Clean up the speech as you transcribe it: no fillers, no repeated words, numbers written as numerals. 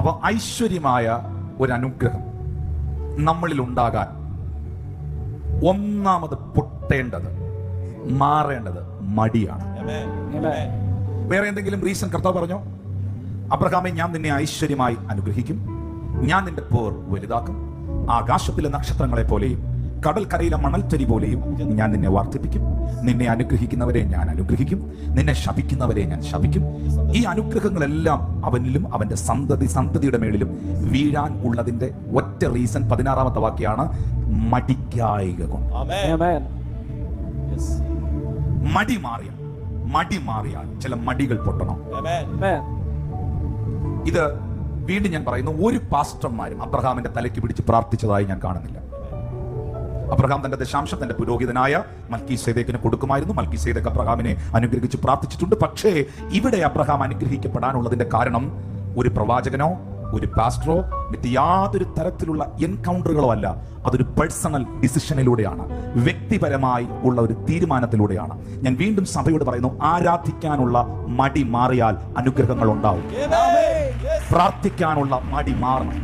അപ്പൊ ഐശ്വര്യമായ ഒരു അനുഗ്രഹം നമ്മളിൽ ഉണ്ടാകാൻ ഒന്നാമത് പൊട്ടേണ്ടത്, മാറേണ്ടത് മടിയാണ്. വേറെ എന്തെങ്കിലും റീസൺ കർത്താവ് പറഞ്ഞോ? അബ്രഹാമേ, ഞാൻ നിന്നെ ഐശ്വര്യമായി അനുഗ്രഹിക്കും, ഞാൻ നിന്റെ പേർ വലുതാക്കും, ആകാശത്തിലെ നക്ഷത്രങ്ങളെ പോലെയും കടൽക്കരയിലെ മണൽത്തരി പോലെയും ഞാൻ നിന്നെ വർദ്ധിപ്പിക്കും, നിന്നെ അനുഗ്രഹിക്കുന്നവരെ ഞാൻ അനുഗ്രഹിക്കും, നിന്നെ ശപിക്കുന്നവരെ ഞാൻ ശപിക്കും. ഈ അനുഗ്രഹങ്ങളെല്ലാം അവനിലും അവന്റെ സന്തതിയുടെ മേളിലും വീഴാൻ ഉള്ളതിന്റെ ഒറ്റ റീസൺ 16-ാമത്തെ വാക്യാണ്, മടിക്കായിക കൊണ്ട്. മടി മാറിയാൽ ചില മടികൾ പൊട്ടണം. ഇത് വീണ്ടും ഞാൻ പറയുന്നു, ഒരു പാസ്റ്റർമാരും അബ്രഹാമിന്റെ തലയ്ക്ക് പിടിച്ച് പ്രാർത്ഥിച്ചതായി ഞാൻ കാണുന്നില്ല. അബ്രഹാം തന്റെ ദശാംശം തന്റെ പുരോഹിതനായ മൽക്കീസേദെക്കിന് കൊടുക്കുമായിരുന്നു. മൽക്കീസേദെക്ക് അബ്രഹാമിനെ അനുഗ്രഹിച്ച് പ്രാർത്ഥിച്ചിട്ടുണ്ട്. പക്ഷേ ഇവിടെ അബ്രഹാം അനുഗ്രഹിക്കപ്പെടാനുള്ളതിന്റെ കാരണം ഒരു പ്രവാചകനോ ഒരു പാസ്റ്ററോ മറ്റ് യാതൊരു തരത്തിലുള്ള എൻകൗണ്ടറുകളോ അല്ല. അതൊരു പേഴ്സണൽ ഡിസിഷനിലൂടെയാണ്, വ്യക്തിപരമായി ഉള്ള ഒരു തീരുമാനത്തിലൂടെയാണ്. ഞാൻ വീണ്ടും സഭയോട് പറയുന്നു, ആരാധിക്കാനുള്ള മടി മാറിയാൽ അനുഗ്രഹങ്ങൾ ഉണ്ടാവും. പ്രാർത്ഥിക്കാനുള്ള മടി മാറണം.